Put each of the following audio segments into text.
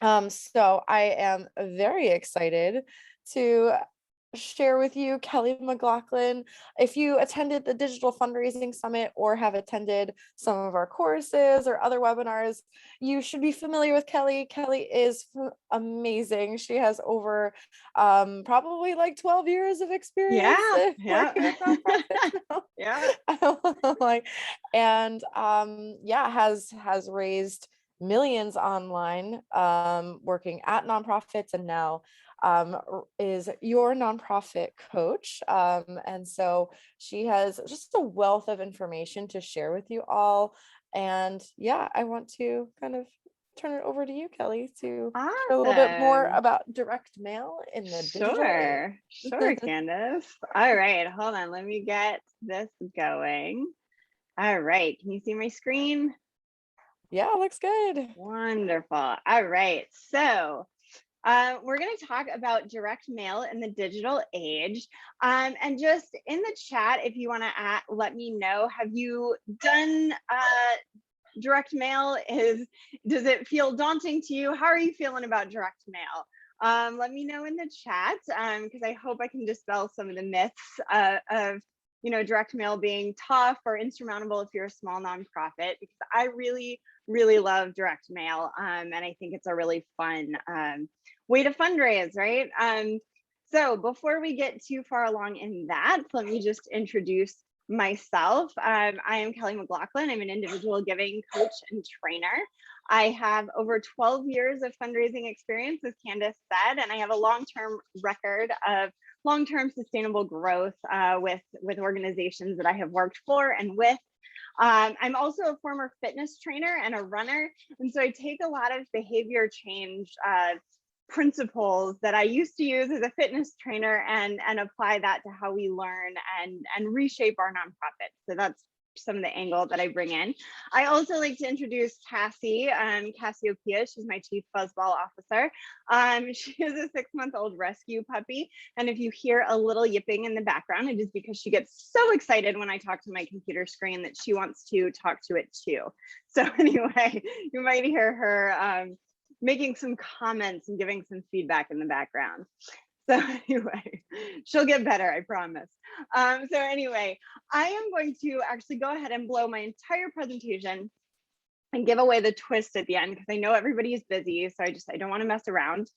So I am very excited to share with you Kelly McLaughlin. If you attended the Digital Fundraising Summit or have attended some of our courses or other webinars, you should be familiar with Kelly. Kelly is amazing. She has over probably like 12 years of experience Yeah, working with yeah. nonprofits now. Yeah. Like, and yeah, has raised millions online, working at nonprofits, and now is your nonprofit coach. And so she has just a wealth of information to share with you all. And yeah, I want to kind of turn it over to you, Kelly, to share a little bit more Awesome. about direct mail in the digital age. Sure, Candace. All right, hold on. Let me get this going. All right, can you see my screen? Yeah, looks good. Wonderful. All right, so we're going to talk about direct mail in the digital age. And just in the chat, if you want to let me know, have you done direct mail? Does it feel daunting to you? How are you feeling about direct mail? Let me know in the chat, because I hope I can dispel some of the myths of direct mail being tough or insurmountable if you're a small nonprofit, because I really love direct mail, and I think it's a really fun way to fundraise, right? So before we get too far along in that, let me just introduce myself. I am Kelly McLaughlin. I'm an individual giving coach and trainer. I have over 12 years of fundraising experience, as Candace said, and I have a long-term record of long-term sustainable growth with organizations that I have worked for and with. I'm also a former fitness trainer and a runner, and so I take a lot of behavior change principles that I used to use as a fitness trainer and apply that to how we learn and reshape our nonprofit. So that's some of the angle that I bring in. I also like to introduce Cassie, Cassiopeia. She's my chief fuzzball officer. She is a 6-month-old rescue puppy. And if you hear a little yipping in the background, it is because she gets so excited when I talk to my computer screen that she wants to talk to it too. So anyway, you might hear her making some comments and giving some feedback in the background. So anyway, she'll get better, I promise. So anyway, I am going to actually go ahead and blow my entire presentation and give away the twist at the end, because I know everybody is busy, so I don't want to mess around.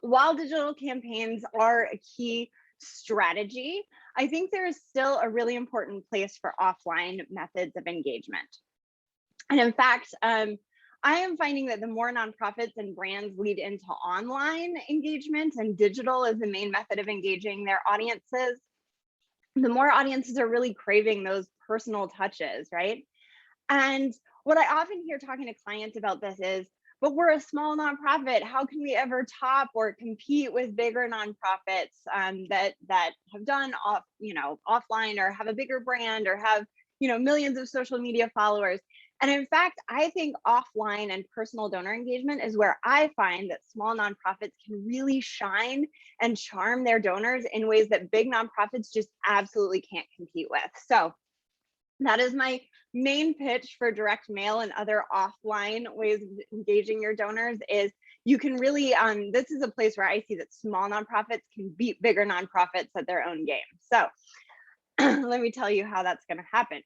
While digital campaigns are a key strategy, I think there is still a really important place for offline methods of engagement. And in fact, I am finding that the more nonprofits and brands lead into online engagement and digital as the main method of engaging their audiences, the more audiences are really craving those personal touches, right? And what I often hear talking to clients about this is, but we're a small nonprofit. How can we ever top or compete with bigger nonprofits that have done offline, or have a bigger brand, or have millions of social media followers? And in fact, I think offline and personal donor engagement is where I find that small nonprofits can really shine and charm their donors in ways that big nonprofits just absolutely can't compete with. So that is my main pitch for direct mail and other offline ways of engaging your donors. Is you can really, this is a place where I see that small nonprofits can beat bigger nonprofits at their own game. So let me tell you how that's going to happen.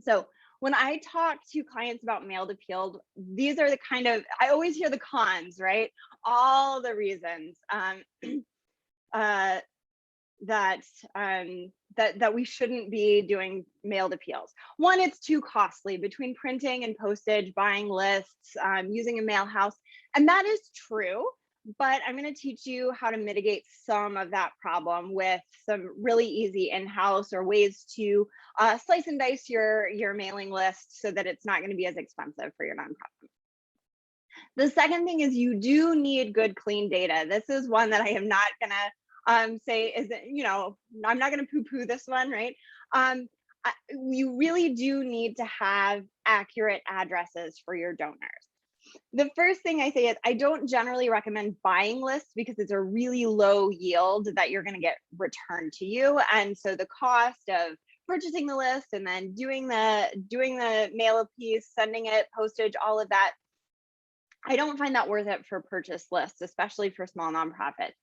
So when I talk to clients about mailed appeal, these are the kind of, I always hear the cons, right? All the reasons that we shouldn't be doing mailed appeals. One, it's too costly between printing and postage, buying lists, using a mail house. And that is true, but I'm going to teach you how to mitigate some of that problem with some really easy in-house or ways to slice and dice your mailing list so that it's not going to be as expensive for your nonprofit. The second thing is you do need good, clean data. This is one that I am not going to say is, I'm not going to poo-poo this one, right? You really do need to have accurate addresses for your donors. The first thing I say is I don't generally recommend buying lists because it's a really low yield that you're going to get returned to you. And so the cost of purchasing the list and then doing the mail piece, sending it, postage, all of that I don't find that worth it for purchase lists, especially for small nonprofits.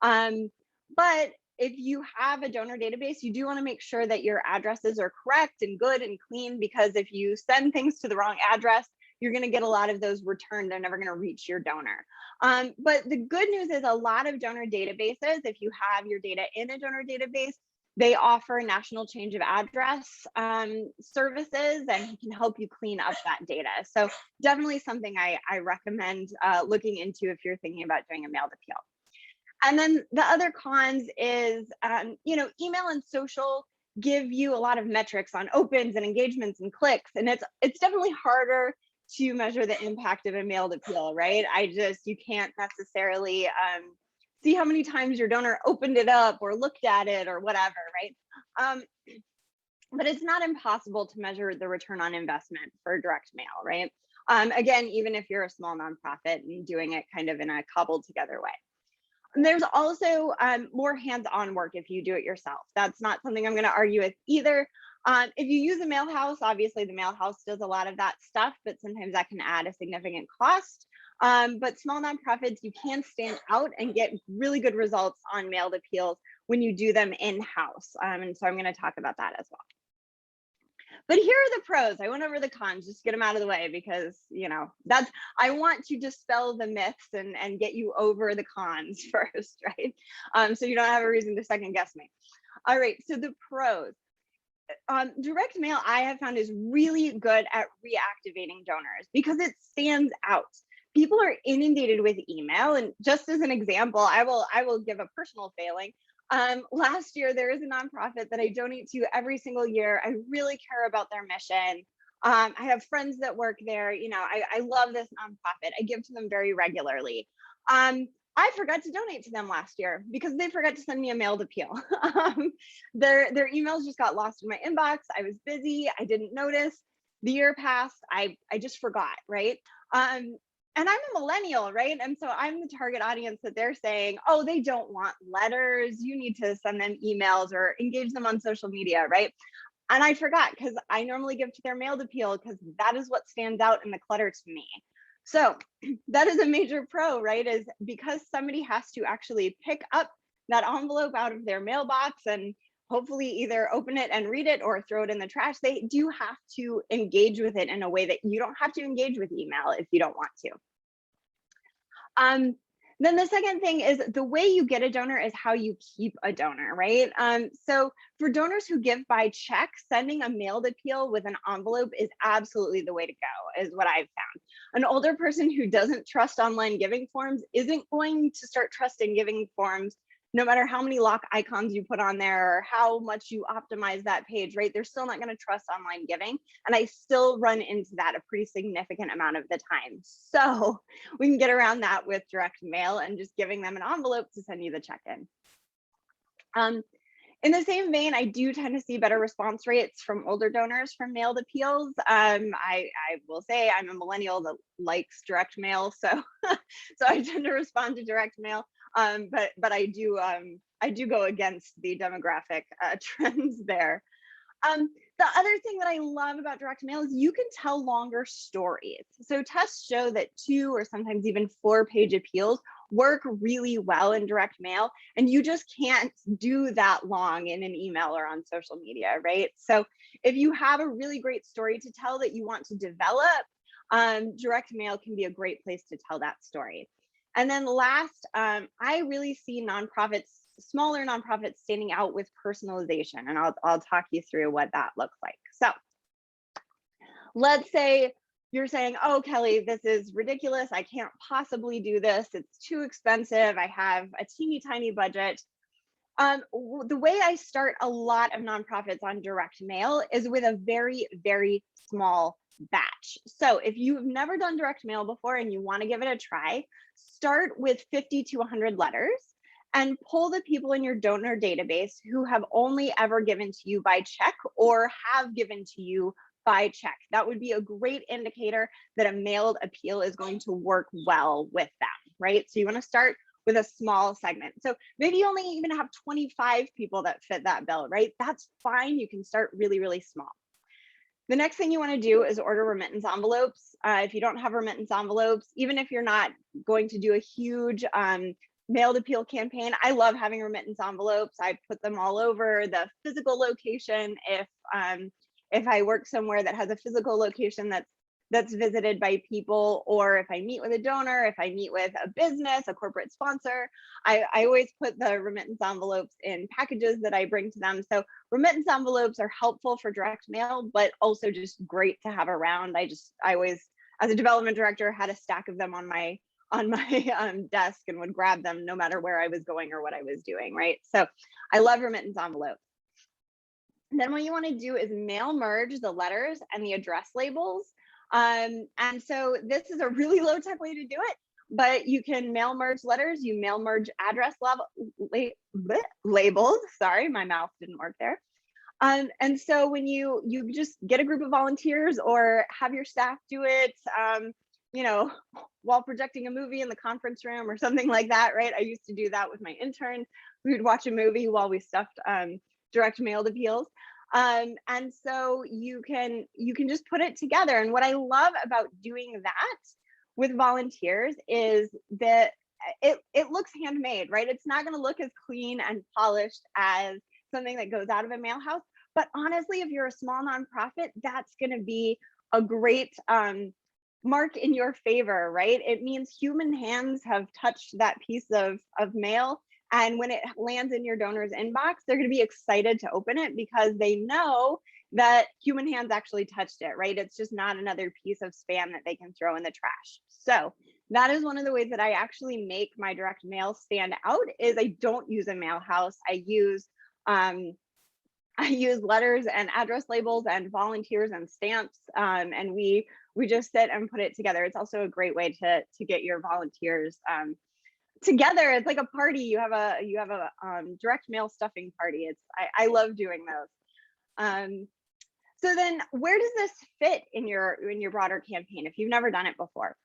Um, but if you have a donor database, you do want to make sure that your addresses are correct and good and clean, because if you send things to the wrong address, you're going to get a lot of those returned. They're never going to reach your donor. But the good news is a lot of donor databases, if you have your data in a donor database, they offer national change of address services, and he can help you clean up that data. So definitely something I recommend looking into if you're thinking about doing a mailed appeal. And then the other cons is, email and social give you a lot of metrics on opens and engagements and clicks, and it's definitely harder to measure the impact of a mailed appeal, right? You can't necessarily see how many times your donor opened it up or looked at it or whatever, right? Um, but it's not impossible to measure the return on investment for direct mail, right? Again, even if you're a small nonprofit and doing it kind of in a cobbled together way. And there's also more hands-on work if you do it yourself. That's not something I'm going to argue with either. If you use a mail house, obviously the mail house does a lot of that stuff, but sometimes that can add a significant cost. But small nonprofits, you can stand out and get really good results on mailed appeals when you do them in-house. And so I'm going to talk about that as well. But here are the pros. I went over the cons, just get them out of the way, because I want to dispel the myths and get you over the cons first, right? So you don't have a reason to second guess me. All right, so the pros. Direct mail, I have found, is really good at reactivating donors because it stands out. People are inundated with email, and just as an example, I will give a personal failing. Last year, there is a nonprofit that I donate to every single year. I really care about their mission. I have friends that work there. I love this nonprofit. I give to them very regularly. I forgot to donate to them last year because they forgot to send me a mailed appeal. Their emails just got lost in my inbox. I was busy. I didn't notice. The year passed. I just forgot, right? And I'm a millennial, right? And so I'm the target audience that they're saying, oh, they don't want letters. You need to send them emails or engage them on social media, right? And I forgot, because I normally give to their mailed appeal because that is what stands out in the clutter to me. So that is a major pro, right? Is because somebody has to actually pick up that envelope out of their mailbox and hopefully either open it and read it or throw it in the trash. They do have to engage with it in a way that you don't have to engage with email if you don't want to. Then the second thing is the way you get a donor is how you keep a donor, right? So for donors who give by check, sending a mailed appeal with an envelope is absolutely the way to go, is what I've found. An older person who doesn't trust online giving forms isn't going to start trusting giving forms no matter how many lock icons you put on there or how much you optimize that page, right? They're still not going to trust online giving. And I still run into that a pretty significant amount of the time. So we can get around that with direct mail and just giving them an envelope to send you the check in. In the same vein, I do tend to see better response rates from older donors from mailed appeals. I will say I'm a millennial that likes direct mail, so so I tend to respond to direct mail. But I do go against the demographic trends there. The other thing that I love about direct mail is you can tell longer stories. So tests show that 2 or sometimes even 4-page appeals work really well in direct mail, and you just can't do that long in an email or on social media, right? So if you have a really great story to tell that you want to develop, direct mail can be a great place to tell that story. And then last, I really see smaller nonprofits standing out with personalization, and I'll talk you through what that looks like. So let's say you're saying, oh, Kelly, this is ridiculous. I can't possibly do this. It's too expensive. I have a teeny tiny budget. The way I start a lot of nonprofits on direct mail is with a very, very small batch. So if you've never done direct mail before and you want to give it a try, start with 50 to 100 letters and pull the people in your donor database who have only ever given to you by check or have given to you by check. That would be a great indicator that a mailed appeal is going to work well with them, right? So you want to start with a small segment. So maybe you only even have 25 people that fit that bill, right? That's fine. You can start really, really small. The next thing you want to do is order remittance envelopes. If you don't have remittance envelopes, even if you're not going to do a huge mailed appeal campaign, I love having remittance envelopes. I put them all over the physical location. If I work somewhere that has a physical location that's visited by people, or if I meet with a donor, if I meet with a business, a corporate sponsor, I always put the remittance envelopes in packages that I bring to them. So remittance envelopes are helpful for direct mail, but also just great to have around. I always, as a development director, had a stack of them on my desk and would grab them no matter where I was going or what I was doing, right? So I love remittance envelopes. Then what you want to do is mail merge the letters and the address labels. And so this is a really low tech way to do it, but you can mail merge letters, you mail merge address labels. Sorry, my mouth didn't work there. And so when you just get a group of volunteers or have your staff do it, you know, while projecting a movie in the conference room or something like that, right? I used to do that with my interns. We would watch a movie while we stuffed direct mailed appeals. And so you can just put it together. And what I love about doing that with volunteers is that it looks handmade, right? It's not going to look as clean and polished as something that goes out of a mail house. But honestly, if you're a small nonprofit, that's going to be a great mark in your favor, right? It means human hands have touched that piece of mail. And when it lands in your donor's inbox, they're going to be excited to open it because they know that human hands actually touched it, right? It's just not another piece of spam that they can throw in the trash. So that is one of the ways that I actually make my direct mail stand out is I don't use a mail house. I use letters and address labels and volunteers and stamps, and we just sit and put it together. It's also a great way to get your volunteers together. It's like a party. You have a direct mail stuffing party. I love doing those. So then where does this fit in your broader campaign if you've never done it before?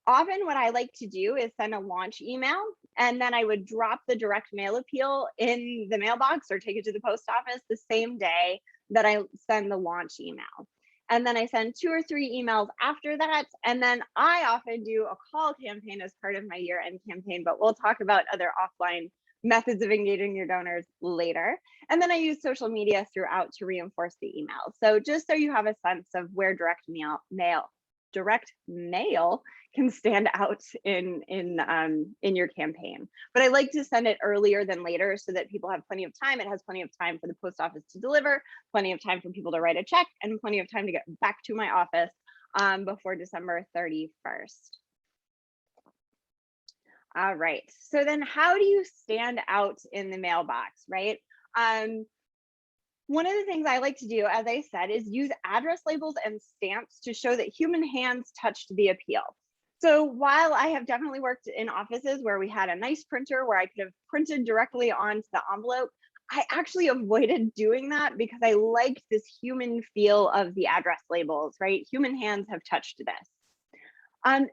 Often what I like to do is send a launch email, and then I would drop the direct mail appeal in the mailbox or take it to the post office the same day that I send the launch email. And then I send 2 or 3 emails after that. And then I often do a call campaign as part of my year-end campaign, but we'll talk about other offline methods of engaging your donors later. And then I use social media throughout to reinforce the email. So just so you have a sense of where direct mail can stand out in your campaign. But I like to send it earlier than later so that people have plenty of time. It has plenty of time for the post office to deliver, plenty of time for people to write a check, and plenty of time to get back to my office before December 31st. All right, so then how do you stand out in the mailbox, right? One of the things I like to do, as I said, is use address labels and stamps to show that human hands touched the appeal. So while I have definitely worked in offices where we had a nice printer where I could have printed directly onto the envelope, I actually avoided doing that because I liked this human feel of the address labels, right? Human hands have touched this.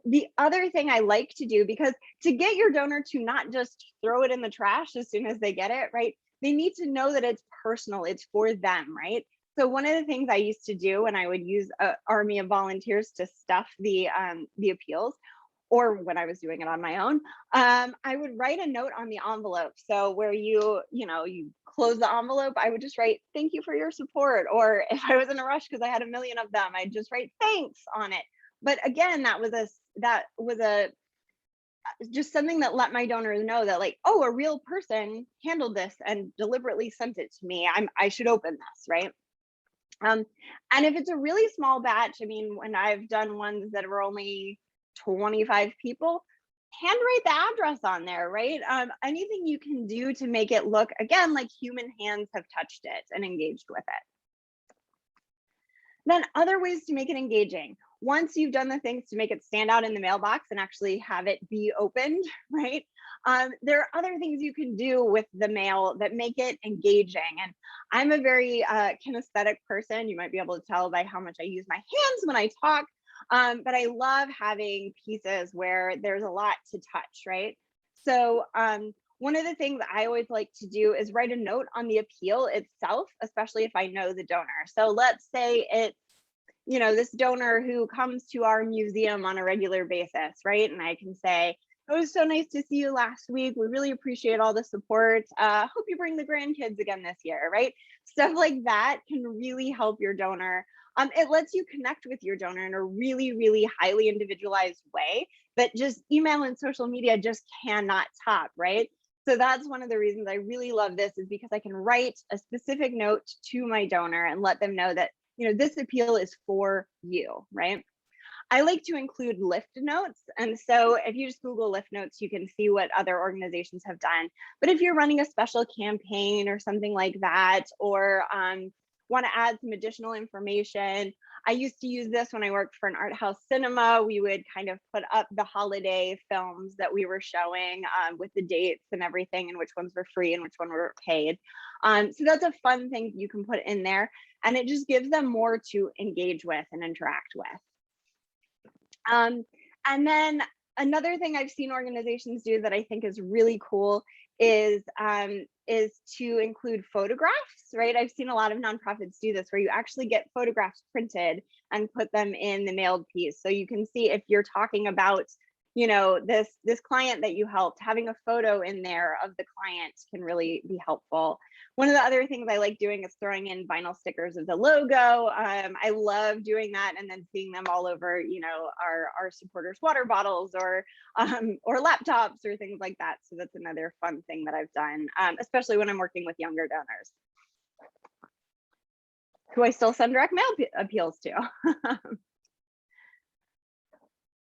The other thing I like to do, because to get your donor to not just throw it in the trash as soon as they get it, right? They need to know that it's personal, it's for them, right? So one of the things I used to do when I would use an army of volunteers to stuff the appeals, or when I was doing it on my own, I would write a note on the envelope. So where you close the envelope, I would just write, "Thank you for your support." Or if I was in a rush because I had a million of them, I'd just write "thanks" on it. But again, that was just something that let my donors know that, like, oh, a real person handled this and deliberately sent it to me. I should open this, right? And if it's a really small batch, I mean, when I've done ones that were only 25 people, handwrite the address on there, right? Anything you can do to make it look, again, like human hands have touched it and engaged with it. Then other ways to make it engaging. Once you've done the things to make it stand out in the mailbox and actually have it be opened, right? There are other things you can do with the mail that make it engaging. And I'm a very kinesthetic person. You might be able to tell by how much I use my hands when I talk. But I love having pieces where there's a lot to touch, right? So one of the things I always like to do is write a note on the appeal itself, especially if I know the donor. So let's say it's this donor who comes to our museum on a regular basis, right? And I can say, it was so nice to see you last week. We really appreciate all the support. Hope you bring the grandkids again this year, right? Stuff like that can really help your donor. It lets you connect with your donor in a really, really highly individualized way that just email and social media just cannot top, right? So that's one of the reasons I really love this, is because I can write a specific note to my donor and let them know that, this appeal is for you, right? I like to include lift notes. And so if you just Google lift notes, you can see what other organizations have done. But if you're running a special campaign or something like that, or want to add some additional information, I used to use this when I worked for an art house cinema. We would kind of put up the holiday films that we were showing with the dates and everything, and which ones were free and which one were paid. So that's a fun thing you can put in there, and it just gives them more to engage with and interact with. And then another thing I've seen organizations do that I think is really cool is to include photographs, right? I've seen a lot of nonprofits do this, where you actually get photographs printed and put them in the mailed piece. So you can see, if you're talking about, this client that you helped, having a photo in there of the client can really be helpful. One of the other things I like doing is throwing in vinyl stickers of the logo. I love doing that, and then seeing them all over, our supporters' water bottles or laptops or things like that. So that's another fun thing that I've done, especially when I'm working with younger donors, who I still send direct mail appeals to.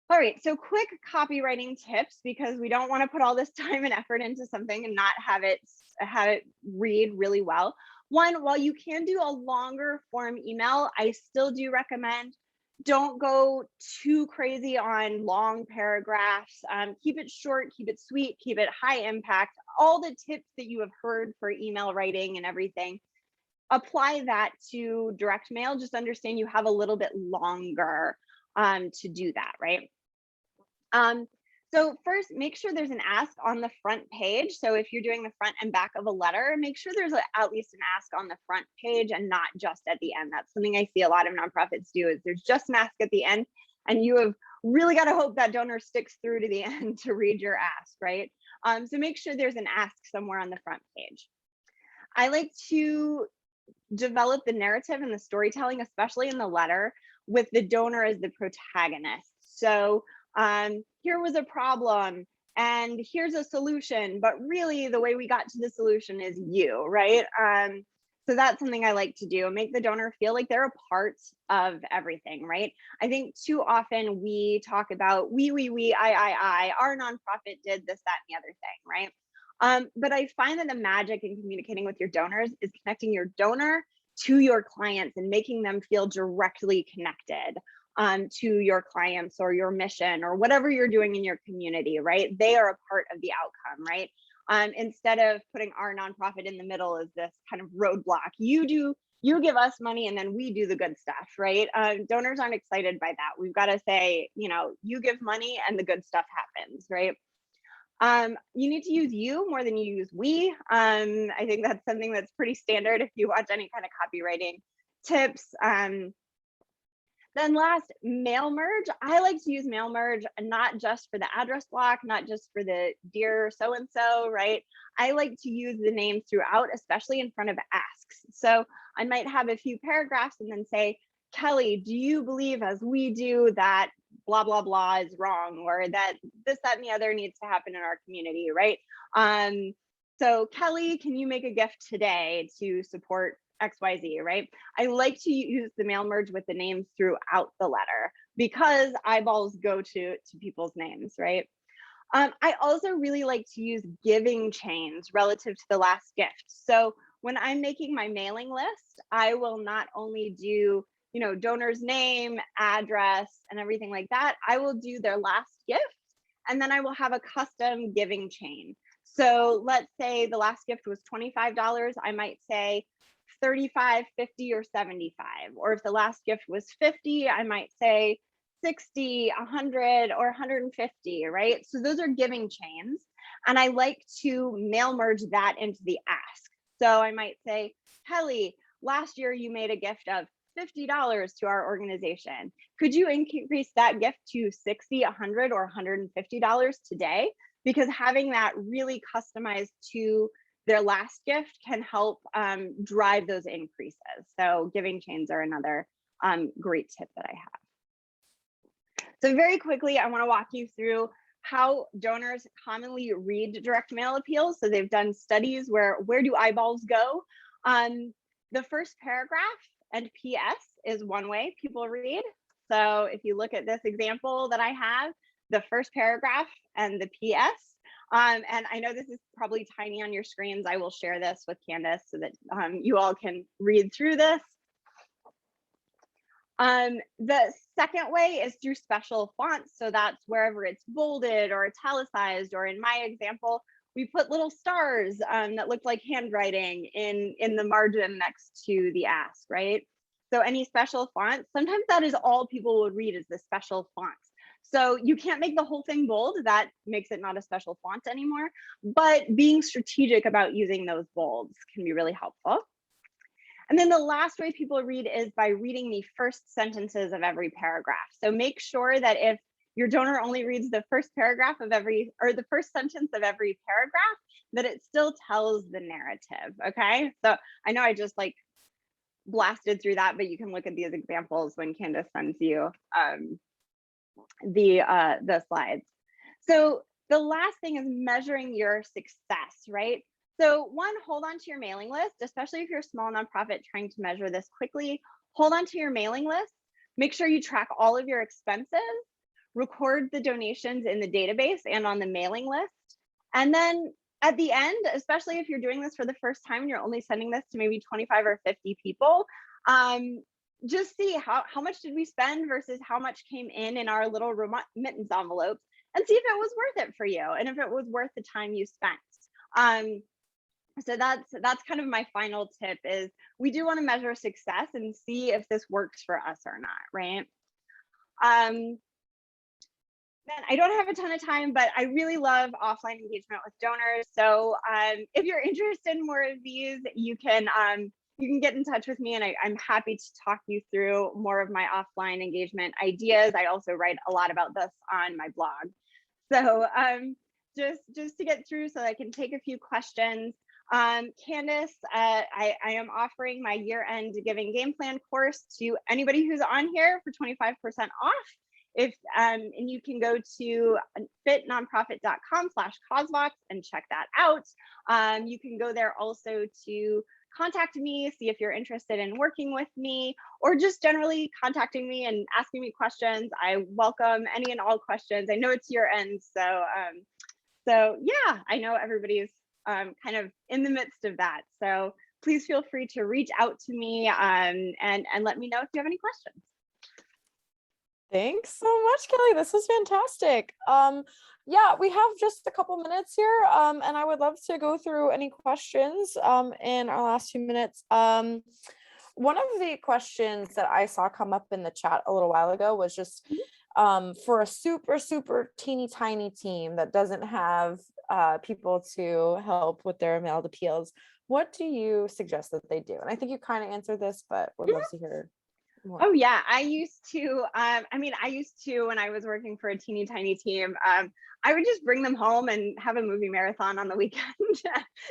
All right, so quick copywriting tips, because we don't want to put all this time and effort into something and not have it read really well. One, while you can do a longer form email, I still do recommend, don't go too crazy on long paragraphs. Keep it short, keep it sweet, keep it high impact. All the tips that you have heard for email writing and everything, apply that to direct mail. Just understand you have a little bit longer to do that, right? So first, make sure there's an ask on the front page. So if you're doing the front and back of a letter, make sure there's at least an ask on the front page and not just at the end. That's something I see a lot of nonprofits do, is there's just an ask at the end, and you have really got to hope that donor sticks through to the end to read your ask, right? So make sure there's an ask somewhere on the front page. I like to develop the narrative and the storytelling, especially in the letter, with the donor as the protagonist. So here was a problem and here's a solution, but really the way we got to the solution is you, right? So that's something I like to do, make the donor feel like they're a part of everything, right? I think too often we talk about we, I, our nonprofit did this, that, and the other thing, right? But I find that the magic in communicating with your donors is connecting your donor to your clients and making them feel directly connected to your clients or your mission or whatever you're doing in your community, right? They are a part of the outcome, right? Instead of putting our nonprofit in the middle as this kind of roadblock, you give us money and then we do the good stuff, right? Donors aren't excited by that. We've got to say, you give money and the good stuff happens, right? You need to use you more than you use we. I think that's something that's pretty standard if you watch any kind of copywriting tips. Then last, mail merge. I like to use mail merge not just for the address block, not just for the dear so-and-so, right? I like to use the names throughout, especially in front of asks. So I might have a few paragraphs and then say, Kelly, do you believe as we do that blah, blah, blah is wrong, or that this, that, and the other needs to happen in our community, right? So Kelly, can you make a gift today to support XYZ, right? I like to use the mail merge with the names throughout the letter because eyeballs go to people's names, right? I also really like to use giving chains relative to the last gift. So when I'm making my mailing list, I will not only do, donor's name, address, and everything like that. I will do their last gift, and then I will have a custom giving chain. So let's say the last gift was $25. I might say 35, 50, or 75. Or if the last gift was 50, I might say 60, 100, or 150, right? So those are giving chains. And I like to mail merge that into the ask. So I might say, Kelly, last year you made a gift of $50 to our organization. Could you increase that gift to 60, 100, or $150 today? Because having that really customized to their last gift can help drive those increases. So giving chains are another great tip that I have. So very quickly, I want to walk you through how donors commonly read direct mail appeals. So they've done studies where do eyeballs go? The first paragraph and PS is one way people read. So if you look at this example that I have, the first paragraph and the PS, and I know this is probably tiny on your screens. I will share this with Candace so that you all can read through this. The second way is through special fonts. So that's wherever it's bolded or italicized, or in my example, we put little stars that look like handwriting in the margin next to the ask, right? So any special font, sometimes that is all people would read is the special fonts. So you can't make the whole thing bold. That makes it not a special font anymore. But being strategic about using those bolds can be really helpful. And then the last way people read is by reading the first sentences of every paragraph. So make sure that if your donor only reads the first paragraph of every, or the first sentence of every paragraph, that it still tells the narrative, okay? So I know I just like blasted through that, but you can look at these examples when Candace sends you the slides. So the last thing is measuring your success, right? So one, hold on to your mailing list, especially if you're a small nonprofit trying to measure this quickly. Hold on to your mailing list. Make sure you track all of your expenses, record the donations in the database and on the mailing list. And then at the end, especially if you're doing this for the first time and you're only sending this to maybe 25 or 50 people, just see how much did we spend versus how much came in our little remittance envelopes, and see if it was worth it for you and if it was worth the time you spent. So that's kind of my final tip is we do want to measure success and see if this works for us or not, right? Then I don't have a ton of time, but I really love offline engagement with donors. So if you're interested in more of these, you can get in touch with me, and I'm happy to talk you through more of my offline engagement ideas. I also write a lot about this on my blog. So just to get through so that I can take a few questions. Candace, I am offering my year-end giving game plan course to anybody who's on here for 25% off. If and you can go to fitnonprofit.com/causevox and check that out. You can go there also to contact me, see if you're interested in working with me, or just generally contacting me and asking me questions. I welcome any and all questions. I know it's your end, so yeah, I know everybody's kind of in the midst of that. So please feel free to reach out to me and let me know if you have any questions. Thanks so much, Kelly. This was fantastic. Yeah, we have just a couple minutes here, and I would love to go through any questions in our last few minutes. One of the questions that I saw come up in the chat a little while ago was just for a super teeny tiny team that doesn't have people to help with their mailed appeals, what do you suggest that they do? And I think you kind of answered this, but would love to hear more. Oh yeah, I used to when I was working for a teeny tiny team, I would just bring them home and have a movie marathon on the weekend. This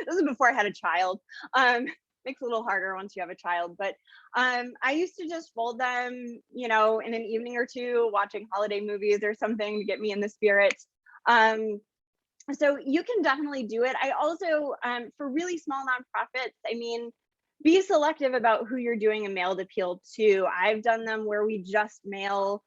was before I had a child. Makes it a little harder once you have a child, but I used to just fold them, in an evening or two, watching holiday movies or something to get me in the spirit. So you can definitely do it. I also, for really small nonprofits, be selective about who you're doing a mailed appeal to. I've done them where we just mail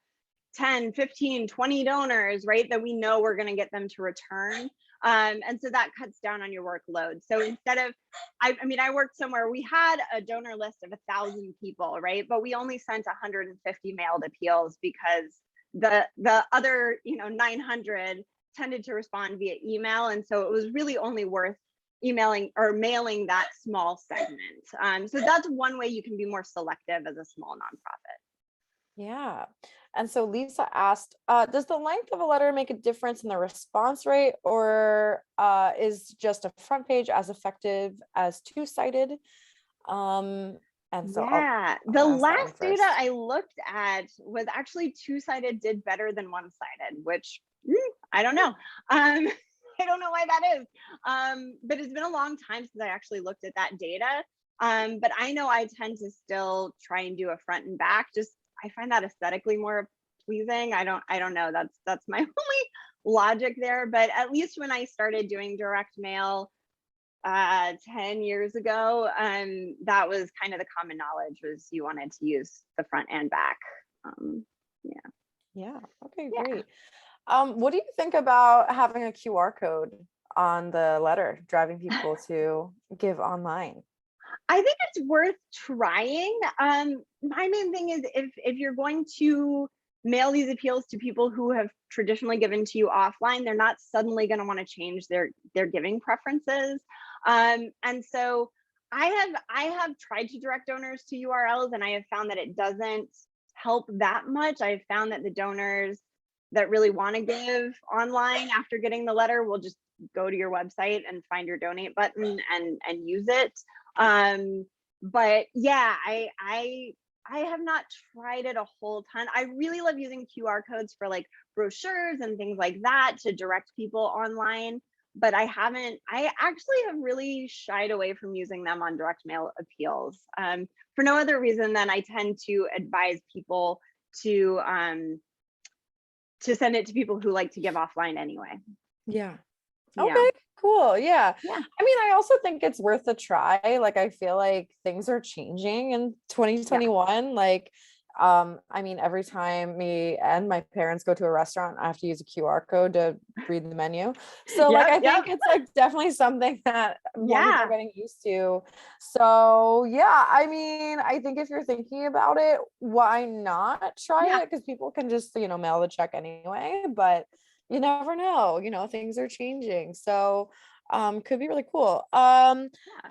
10, 15, 20 donors, right? That we know we're going to get them to return. And so that cuts down on your workload. So instead of, I worked somewhere, we had a donor list of 1,000 people, right? But we only sent 150 mailed appeals because the other, 900 tended to respond via email. And so it was really only worth emailing or mailing that small segment. So that's one way you can be more selective as a small nonprofit. Yeah. And so Lisa asked, does the length of a letter make a difference in the response rate, or is just a front page as effective as two-sided? And so Yeah, I'll the ask that one last data first. I looked at was actually two-sided did better than one-sided, which I don't know. I don't know why that is. But it's been a long time since I actually looked at that data. But I know I tend to still try and do a front and back. Just I find that aesthetically more pleasing. I don't know. That's my only logic there. But at least when I started doing direct mail 10 years ago, that was kind of the common knowledge was you wanted to use the front and back. Um, yeah, Yeah. Okay, yeah. great. What do you think about having a QR code on the letter, driving people to give online? I think it's worth trying. My main thing is if you're going to mail these appeals to people who have traditionally given to you offline, they're not suddenly going to want to change their giving preferences. And so I have tried to direct donors to URLs, and I have found that it doesn't help that much. I've found that the donors that really want to give online after getting the letter will just go to your website and find your donate button and use it. um but yeah, I have not tried it a whole ton. I really love using QR codes for like brochures and things like that to direct people online, but I actually have really shied away from using them on direct mail appeals, for no other reason than I tend to advise people to send it to people who like to give offline anyway. Yeah. Yeah, Okay, cool. Yeah. yeah, I mean, I also think it's worth a try. Like, I feel like things are changing in yeah, 2021. Like, I mean, every time me and my parents go to a restaurant, I have to use a QR code to read the menu. So, like, yep, I yep, think it's like definitely something that more people are yeah, getting used to. So, yeah, I mean, I think if you're thinking about it, why not try yeah, it? Because people can just, mail the check anyway. But you never know, things are changing. So could be really cool. yeah,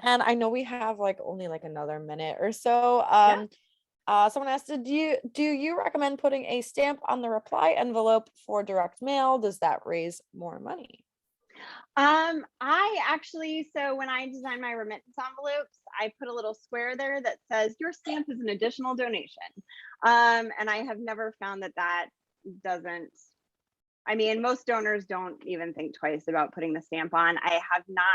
And I know we have like only like another minute or so. yeah. Someone asked, do you recommend putting a stamp on the reply envelope for direct mail? Does that raise more money? I actually, so when I design my remittance envelopes, I put a little square there that says your stamp is an additional donation. And I have never found that that doesn't, I mean, most donors don't even think twice about putting the stamp on. I have not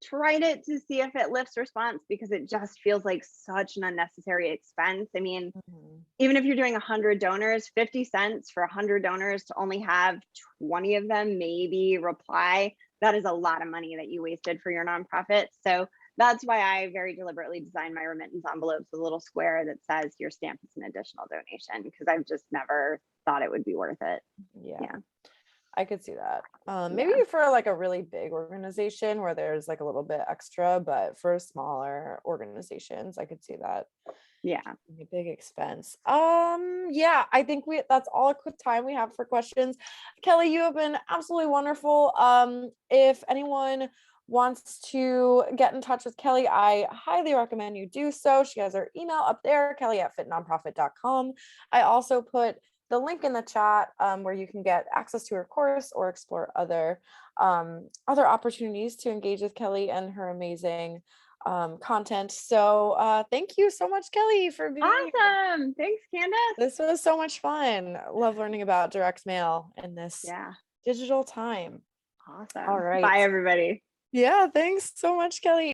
tried it to see if it lifts response because it just feels like such an unnecessary expense. I mean, Mhm. even if you're doing 100 donors, 50 cents for 100 donors to only have 20 of them maybe reply, that is a lot of money that you wasted for your nonprofit. So that's why I very deliberately designed my remittance envelopes with a little square that says your stamp is an additional donation because I've just never thought it would be worth it. Yeah. Yeah. I could see that. Maybe Yeah. for like a really big organization where there's like a little bit extra, but for smaller organizations, I could see that Yeah. being a big expense. Yeah, I think that's all the time we have for questions. Kelly, you have been absolutely wonderful. If anyone wants to get in touch with Kelly, I highly recommend you do so. She has her email up there, kelly@fitnonprofit.com. I also put the link in the chat where you can get access to her course or explore other opportunities to engage with Kelly and her amazing content. So thank you so much, Kelly, for being here. Awesome. Thanks, Candace. This was so much fun. Love learning about direct mail in this Yeah. digital time. All Awesome. right. Bye, everybody. Yeah, thanks so much, Kelly.